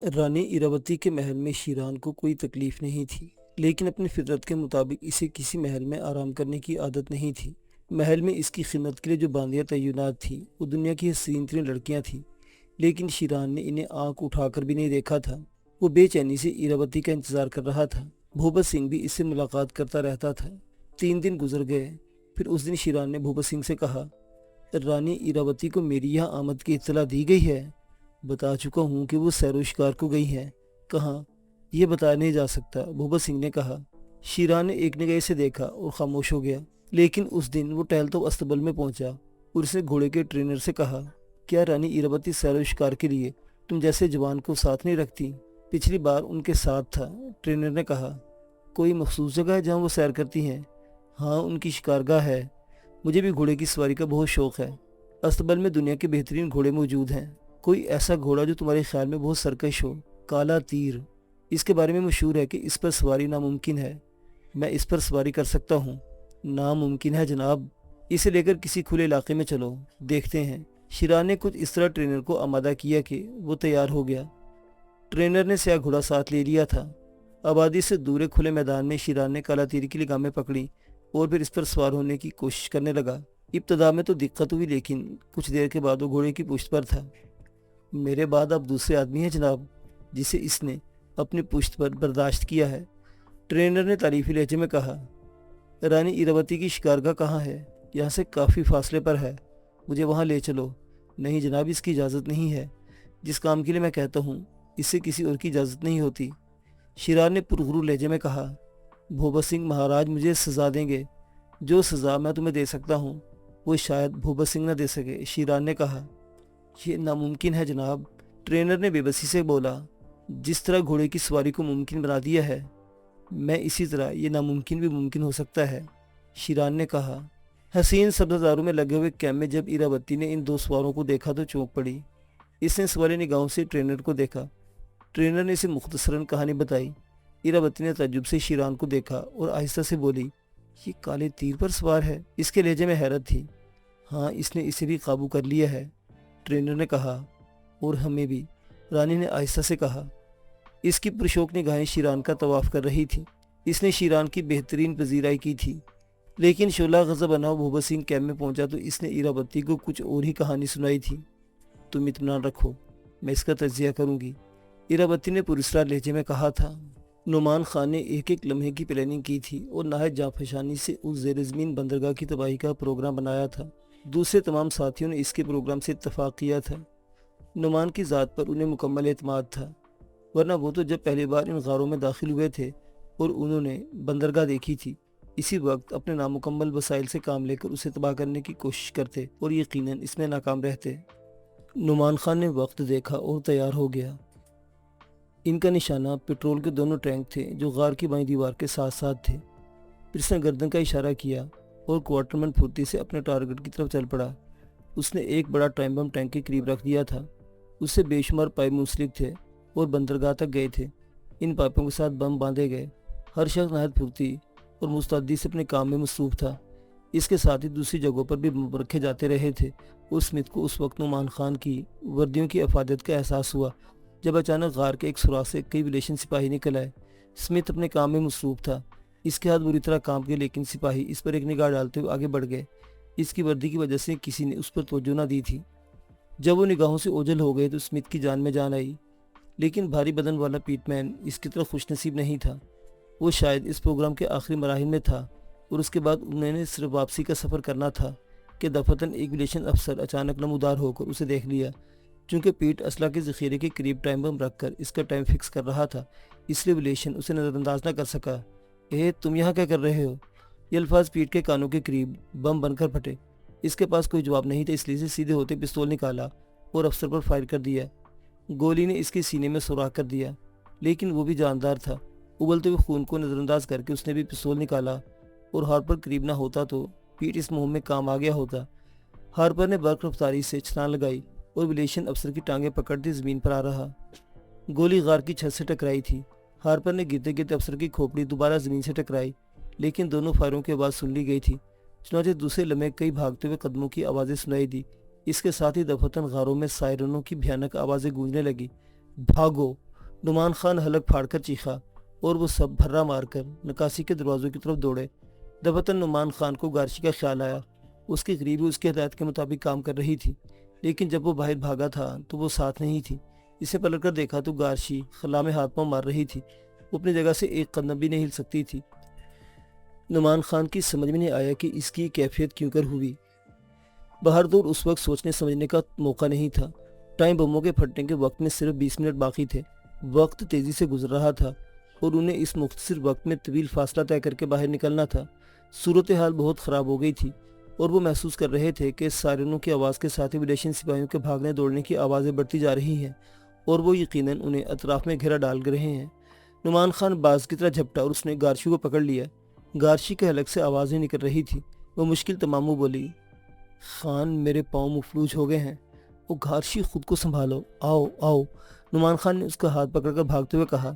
رانی ایراوتی کے محل میں شیران کو کوئی تکلیف نہیں تھی، لیکن اپنی فطرت کے مطابق اسے کسی محل میں آرام کرنے کی عادت نہیں تھی۔ محل میں اس کی خدمت کے لیے جو باندیاں تعینات تھیں وہ دنیا کی حسین ترین لڑکیاں تھیں، لیکن شیران نے انہیں آنکھ اٹھا کر بھی نہیں دیکھا تھا۔ وہ بے چینی سے ایراوتی کا انتظار کر رہا تھا۔ بھوپت سنگھ بھی اس سے ملاقات کرتا رہتا تھا۔ 3 دن گزر گئے، پھر اس دن شیران نے بھوپت سنگھ سے کہا، رانی ایراوتی کو میری یہاں آمد کی اطلاع دی گئی ہے؟ بتا چکا ہوں کہ وہ سیر و شکار کو گئی ہیں۔ کہاں؟ یہ بتایا نہیں جا سکتا، بھوپت سنگھ نے کہا۔ شیران نے ایک نگاہ سے دیکھا اور خاموش ہو گیا۔ لیکن اس دن وہ ٹہلتا ہوا استبل میں پہنچا اور اس نے گھوڑے کے ٹرینر سے کہا، کیا رانی ایراوتی سیر و شکار کے لیے تم جیسے جوان کو ساتھ نہیں رکھتی؟ پچھلی بار ان کے ساتھ تھا، ٹرینر نے کہا۔ کوئی مخصوص جگہ ہے جہاں وہ سیر کرتی ہیں؟ ہاں، ان کی شکارگاہ ہے۔ مجھے بھی گھوڑے کی سواری کا بہت شوق ہے۔ استبل میں دنیا کے بہترین گھوڑے موجود ہیں۔ کوئی ایسا گھوڑا جو تمہارے خیال میں بہت سرکش ہو؟ کالا تیر، اس کے بارے میں مشہور ہے کہ اس پر سواری ناممکن ہے۔ میں اس پر سواری کر سکتا ہوں۔ ناممکن ہے جناب، اسے لے کر کسی کھلے علاقے میں چلو، دیکھتے ہیں۔ شیران نے کچھ اس طرح ٹرینر کو آمادہ کیا کہ وہ تیار ہو گیا۔ ٹرینر نے سیاہ گھوڑا ساتھ لے لیا تھا۔ آبادی سے دور ایک کھلے میدان میں شیران نے کالا تیر کی لگامیں پکڑی اور پھر اس پر سوار ہونے کی کوشش کرنے لگا۔ ابتدا میں تو دقت ہوئی، لیکن کچھ دیر کے بعد وہ گھوڑے کی پشت پر تھا۔ میرے بعد اب دوسرے آدمی ہیں جناب، جسے اس نے اپنی پشت پر برداشت کیا ہے، ٹرینر نے تعریفی لہجے میں کہا۔ رانی ایراوتی کی شکارگاہ کہاں ہے؟ یہاں سے کافی فاصلے پر ہے، مجھے وہاں لے چلو۔ نہیں جناب، اس کی اجازت نہیں ہے۔ جس کام کے لیے میں کہتا ہوں اس سے کسی اور کی اجازت نہیں ہوتی، شیران نے پرغرور لہجے میں کہا۔ بھوپت سنگھ مہاراج مجھے سزا دیں گے۔ جو سزا میں تمہیں دے سکتا ہوں وہ شاید بھوپت سنگھ نہ دے سکے، شیران نے کہا۔ یہ ناممکن ہے جناب، ٹرینر نے بے بسی سے بولا۔ جس طرح گھوڑے کی سواری کو ممکن بنا دیا ہے، میں اسی طرح یہ ناممکن بھی ممکن ہو سکتا ہے، شیران نے کہا۔ حسین سبززاروں میں لگے ہوئے کیمپ میں جب ایراوتی نے ان دو سواروں کو دیکھا تو چونک پڑی۔ اس نے سوالی نگاہوں سے ٹرینر کو دیکھا۔ ٹرینر نے اسے مختصراً کہانی بتائی۔ ایراوتی نے تعجب سے شیران کو دیکھا اور آہستہ سے بولی، یہ کالے تیر پر سوار ہے؟ اس کے لہجے میں حیرت تھی۔ ہاں، اس نے اسے بھی قابو کر لیا ہے، ٹرینر نے کہا۔ اور ہمیں بھی، رانی نے آہستہ سے کہا۔ اس کی پرشوک نگاہیں شیران کا طواف کر رہی تھیں۔ اس نے شیران کی بہترین پذیرائی کی تھی، لیکن شعلہ غضب اناؤ بھوپت سنگھ کیمپ میں پہنچا تو اس نے ایراوتی کو کچھ اور ہی کہانی سنائی تھی۔ تم اطمینان رکھو، میں اس کا تجزیہ کروں گی، ایراوتی نے پراسرار لہجے میں کہا تھا۔ نعمان خان نے ایک ایک لمحے کی پلاننگ کی تھی اور نہایت جانفشانی سے اس زیر زمین بندرگاہ کی تباہی کا پروگرام بنایا تھا۔ دوسرے تمام ساتھیوں نے اس کے پروگرام سے اتفاق کیا تھا۔ نعمان کی ذات پر انہیں مکمل اعتماد تھا، ورنہ وہ تو جب پہلی بار ان غاروں میں داخل ہوئے تھے اور انہوں نے بندرگاہ دیکھی تھی، اسی وقت اپنے نامکمل وسائل سے کام لے کر اسے تباہ کرنے کی کوشش کرتے اور یقیناً اس میں ناکام رہتے۔ نعمان خان نے وقت دیکھا اور تیار ہو گیا۔ ان کا نشانہ پٹرول کے دونوں ٹینک تھے جو غار کی بائیں دیوار کے ساتھ ساتھ تھے۔ پھر اس نے گردن کا اشارہ کیا اور کوارٹرمین پھرتی سے اپنے ٹارگٹ کی طرف چل پڑا۔ اس نے ایک بڑا ٹائم بم ٹینک کے قریب رکھ دیا تھا۔ اس سے بے شمار پائپ منسلک تھے اور بندرگاہ تک گئے تھے۔ ان پائپوں کے ساتھ بم باندھے گئے۔ ہر شخص نہایت پھرتی اور مستعدی سے اپنے کام میں مصروف تھا۔ اس کے ساتھ ہی دوسری جگہوں پر بھی بم رکھے جاتے رہے تھے اور اسمتھ کو اس وقت نعمان خان کی وردیوں کی افادیت کا احساس ہوا جب اچانک غار کے ایک سوراخ سے کئی ولیشن سپاہی نکل آئے۔ اسمتھ اپنے کام میں مصروف تھا۔ اس کے ہاتھ بری طرح کانپ گئے، لیکن سپاہی اس پر ایک نگاہ ڈالتے ہوئے آگے بڑھ گئے۔ اس کی وردی کی وجہ سے کسی نے اس پر توجہ نہ دی تھی۔ جب وہ نگاہوں سے اوجھل ہو گئے تو اسمتھ کی جان میں جان آئی، لیکن بھاری بدن والا پیٹ مین اس کی طرح خوش نصیب نہیں تھا۔ وہ شاید اس پروگرام کے آخری مراحل میں تھا اور اس کے بعد انہوں نے صرف واپسی کا سفر کرنا تھا کہ دفعتاً ایک ولیشن افسر اچانک نمودار ہو کر اسے دیکھ لیا۔ چونکہ پیٹ اسلحہ کے ذخیرے کے قریب ٹائم بم رکھ کر اس کا ٹائم فکس کر رہا تھا، اس لیے ولیشن اسے نظر انداز نہ کر سکا۔ تم یہاں کیا کر رہے ہو؟ یہ الفاظ پیٹ کے کانوں کے قریب بم بن کر پھٹے۔ اس کے پاس کوئی جواب نہیں تھا، اس لیے سیدھے ہوتے پستول نکالا اور افسر پر فائر کر دیا۔ گولی نے اس کے سینے میں سوراخ کر دیا، لیکن وہ بھی جاندار تھا۔ ابلتے ہوئے خون کو نظر انداز کر کے اس نے بھی پستول نکالا اور ہارپر قریب نہ ہوتا تو پیٹ اس مہم میں کام آ گیا ہوتا۔ ہارپر نے برق رفتاری سے چھلانگ لگائی اور ولیشن افسر کی ٹانگیں پکڑتی زمین پر آ رہا۔ گولی غار کی چھت سے ٹکرائی تھی۔ ہارپر نے گرتے گرتے افسر کی کھوپڑی دوبارہ زمین سے ٹکرائی، لیکن دونوں فائروں کی آواز سن لی گئی تھی۔ چنانچہ دوسرے لمحے کئی بھاگتے ہوئے قدموں کی آوازیں سنائی دی۔ اس کے ساتھ ہی دفعتاً غاروں میں سائرنوں کی بھیانک آوازیں گونجنے لگی۔ بھاگو! نعمان خان حلق پھاڑ کر چیخا اور وہ سب بھرا مار کر نکاسی کے دروازوں کی طرف دوڑے۔ دفعتاً نعمان خان کو غارشی کا خیال آیا۔ اس کی غریبی اس کی ہدایت کے مطابق کام کر رہی تھی، لیکن جب وہ باہر بھاگا تھا تو وہ ساتھ نہیں تھی۔ اسے پلٹ کر دیکھا تو غارشی خلا میں ہاتھ پاؤں مار رہی تھی۔ وہ اپنی جگہ سے ایک قدم بھی نہیں ہل سکتی تھی۔ نعمان خان کی سمجھ میں نہیں آیا کہ اس کی کیفیت کیوں کر ہوئی۔ باہر دور اس وقت سوچنے سمجھنے کا موقع نہیں تھا۔ ٹائم بموں کے پھٹنے کے وقت میں صرف 20 منٹ باقی تھے۔ وقت تیزی سے گزر رہا تھا اور انہیں اس مختصر وقت میں طویل فاصلہ طے کر کے باہر نکلنا تھا۔ صورتحال بہت خراب ہو گئی تھی اور وہ محسوس کر رہے تھے کہ سائرنوں کی آواز کے ساتھ ہی ملیشین سپاہیوں کے بھاگنے دوڑنے کی آوازیں بڑھتی جا رہی ہیں اور وہ یقیناً انہیں اطراف میں گھیرا ڈال رہے ہیں۔ نعمان خان باز کی طرح جھپٹا اور اس نے غارشی کو پکڑ لیا۔ غارشی کے حلق سے آوازیں نکل رہی تھی۔ وہ مشکل تماموں بولی، خان میرے پاؤں مفلوج ہو گئے ہیں۔ وہ غارشی خود کو سنبھالو، آؤ آؤ۔ نعمان خان نے اس کا ہاتھ پکڑ کر بھاگتے ہوئے کہا۔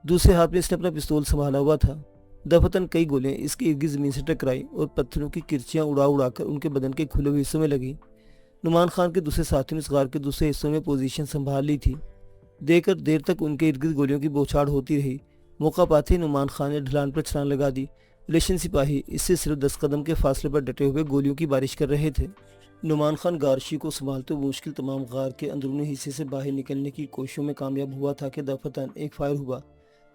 دوسرے ہاتھ میں اس نے اپنا پستول سنبھالا ہوا تھا۔ دفعتاً کئی گولیاں اس کے ارد گرد زمین سے ٹکرائی اور پتھروں کی کرچیاں اڑا اڑا کر ان کے بدن کے کھلے ہوئے حصوں میں لگیں۔ نعمان خان کے دوسرے ساتھی نے اس غار کے دوسرے حصوں میں پوزیشن سنبھال لی تھی۔ دیر تک ان کے ارد گرد گولیوں کی بوچھاڑ ہوتی رہی۔ موقع پاتے ہی نعمان خان نے ڈھلان پر چھلانگ لگا دی۔ ملیشین سپاہی اس سے صرف 10 قدم کے فاصلے پر ڈٹے ہوئے گولیوں کی بارش کر رہے تھے۔ نعمان خان غارشی کو سنبھالتے ہوئے مشکل تمام غار کے اندرونی حصے سے باہر نکلنے کی کوششوں میں کامیاب ہوا تھا کہ دفعتاً ایک فائر ہوا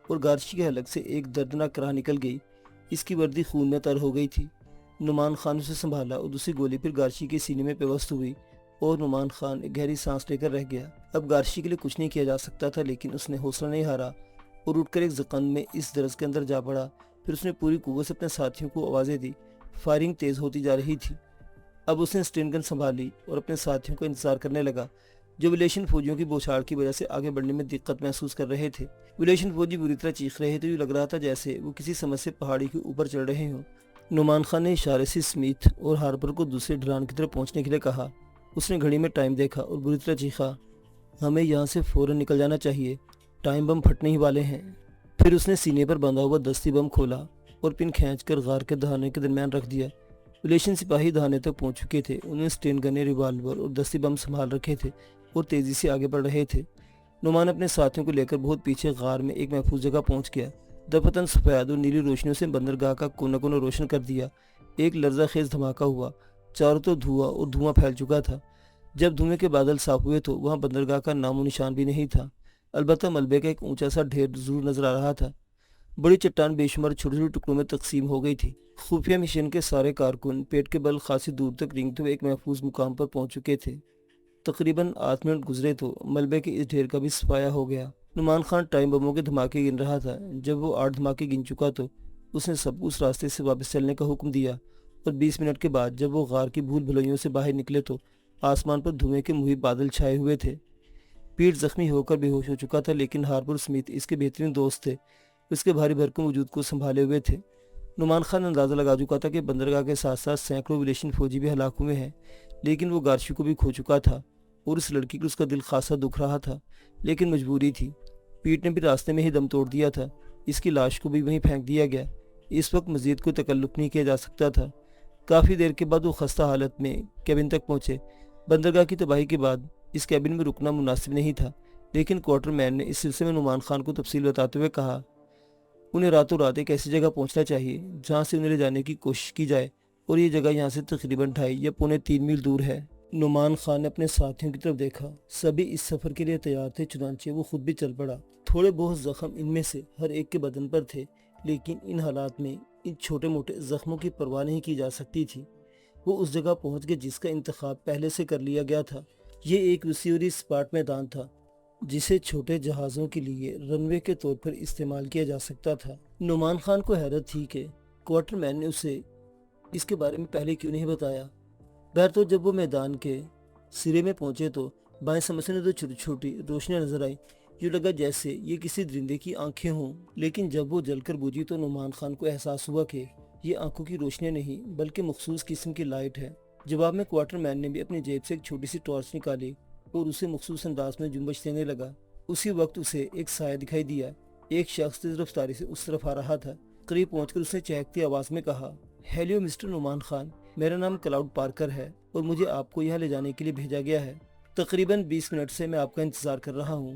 اور غارشی کے حلق سے ایک دردناک کرہ نکل گئی۔ اس کی وردی خون میں تر ہو گئی تھی۔ نعمان خان اسے سنبھالا اور دوسری گولی پھر غارشی کے سینے میں پیوست ہوئی اور نعمان خان ایک گہری سانس لے کر رہ گیا۔ اب غارشی کے لیے کچھ نہیں کیا جا سکتا تھا، لیکن اس نے حوصلہ نہیں ہارا اور اٹھ کر ایک زقند میں اس درز کے اندر جا پڑا۔ پھر اس نے پوری قوت سے اپنے ساتھیوں کو آوازیں دی۔ فائرنگ تیز ہوتی جا رہی تھی۔ اب اس نے اسٹین گن سنبھالی اور اپنے ساتھیوں کا انتظار کرنے لگا، جو ملیشین فوجیوں کی بوچھاڑ کی وجہ سے آگے بڑھنے میں دقت محسوس کر رہے تھے۔ ملیشین فوجی بری طرح چیخ رہے تھے، جو لگ رہا تھا جیسے وہ کسی سمت سے پہاڑی کے اوپر چڑھ رہے ہوں۔ نعمان خان نے اشارے سے اسمیتھ اور ہارپر کو دوسرے ڈھلان کی طرف پہنچنے کے لیے کہا۔ اس نے گھڑی میں ٹائم دیکھا اور بری طرح چیخا، ہمیں یہاں سے فوراً نکل جانا چاہیے، ٹائم بم پھٹنے ہی والے ہیں۔ پھر اس نے سینے پر بندھا ہوا دستی بم کھولا اور پن کھینچ کر غار کے دہانے کے درمیان رکھ دیا۔ ملیشین سپاہی دہانے تک پہنچ چکے تھے۔ انہیں اسٹین گنیں، ریوالور اور دستی بم سنبھال رکھے تھے اور تیزی سے آگے بڑھ رہے تھے۔ نعمان اپنے ساتھیوں کو لے کر بہت پیچھے غار میں ایک محفوظ جگہ پہنچ گیا۔ دفعتاً سفید اور نیلی روشنیوں سے بندرگاہ کا کونا کونا روشن کر دیا۔ ایک لرزہ خیز دھماکہ ہوا۔ چاروں طرف دھواں اور دھواں پھیل چکا تھا۔ جب دھوئیں کے بادل صاف ہوئے تو وہاں بندرگاہ کا نام و نشان بھی نہیں تھا، البتہ ملبے کا ایک اونچا سا ڈھیر ضرور نظر آ رہا تھا۔ بڑی چٹان بے شمار چھوٹے چھوٹے ٹکڑوں میں تقسیم ہو گئی تھی۔ خفیہ مشن کے سارے کارکن پیٹ کے بل خاصی دور تک رینگتے ہوئے ایک محفوظ مقام پر پہنچ چکے تھے۔ تقریباً 8 منٹ گزرے تو ملبے کے اس ڈھیر کا بھی صفایا ہو گیا۔ نعمان خان ٹائم بموں کے دھماکے گن رہا تھا۔ جب وہ 8 دھماکے گن چکا تو اس نے سب کو اس راستے سے واپس چلنے کا حکم دیا اور 20 منٹ کے بعد جب وہ غار کی بھول بھلائیوں سے باہر نکلے تو آسمان پر دھوئیں کے مہیب بادل چھائے ہوئے تھے۔ پیٹ زخمی ہو کر بے ہوش ہو چکا تھا، لیکن ہارپر اسمتھ اس کے بہترین دوست تھے، اس کے بھاری بھرکم وجود کو سنبھالے ہوئے تھے۔ نعمان خان اندازہ لگا چکا تھا کہ بندرگاہ کے ساتھ ساتھ سینکڑوں ملیشین فوجی بھی ہلاک ہوئے ہیں، لیکن وہ غارشی کو بھی کھو چکا تھا اور اس لڑکی کو اس کا دل خاصا دکھ رہا تھا، لیکن مجبوری تھی۔ پیٹ نے بھی راستے میں ہی دم توڑ دیا تھا۔ اس کی لاش کو بھی وہیں پھینک دیا گیا۔ اس وقت مزید کوئی تکلف نہیں کیا جا سکتا تھا۔ کافی دیر کے بعد وہ خستہ حالت میں کیبن تک پہنچے۔ بندرگاہ کی تباہی کے بعد اس کیبن میں رکنا مناسب نہیں تھا، لیکن کوارٹر مین نے اس سلسلے میں نعمان خان کو تفصیل بتاتے ہوئے کہا، انہیں راتوں رات ایک ایسی جگہ پہنچنا چاہیے جہاں سے انہیں لے جانے کی کوشش کی جائے، اور یہ جگہ یہاں سے تقریباً 2.5 یا پونے 3 میل دور ہے۔ نعمان خان نے اپنے ساتھیوں کی طرف دیکھا۔ سبھی اس سفر کے لیے تیار تھے، چنانچہ وہ خود بھی چل پڑا۔ تھوڑے بہت زخم ان میں سے ہر ایک کے بدن پر تھے، لیکن ان حالات میں ان چھوٹے موٹے زخموں کی پرواہ نہیں کی جا سکتی تھی۔ وہ اس جگہ پہنچ گئے جس کا انتخاب پہلے سے کر لیا گیا تھا۔ یہ ایک وسیع اور سپاٹ میدان تھا جسے چھوٹے جہازوں کے لیے رن وے کے طور پر استعمال کیا جا سکتا تھا۔ نعمان خان کو حیرت تھی کہ کوارٹر مین نے اسے اس کے بارے میں پہلے کیوں نہیں بتایا۔ بہرحال جب وہ میدان کے سرے میں پہنچے تو بائیں سمت سے دو چھوٹی چھوٹی روشنیاں نظر آئیں، یوں لگا جیسے یہ کسی درندے کی آنکھیں ہوں، لیکن جب وہ جل کر بجھی تو نعمان خان کو احساس ہوا کہ یہ آنکھوں کی روشنیاں نہیں بلکہ مخصوص قسم کی لائٹ ہے۔ جواب میں کوارٹر مین نے بھی اپنی جیب سے ایک چھوٹی سی ٹارچ نکالی اور اسے مخصوص انداز میں جنبش دینے لگا۔ اسی وقت اسے ایک سایہ دکھائی دیا۔ ایک شخص تیز رفتاری سے اس طرف آ رہا تھا۔ قریب پہنچ کر اس نے چہکتی آواز میں کہا، ہیلو مسٹر نعمان خان، میرا نام کلاؤڈ پارکر ہے اور مجھے آپ کو یہاں لے جانے کے لیے بھیجا گیا ہے۔ تقریباً 20 منٹ سے میں آپ کا انتظار کر رہا ہوں۔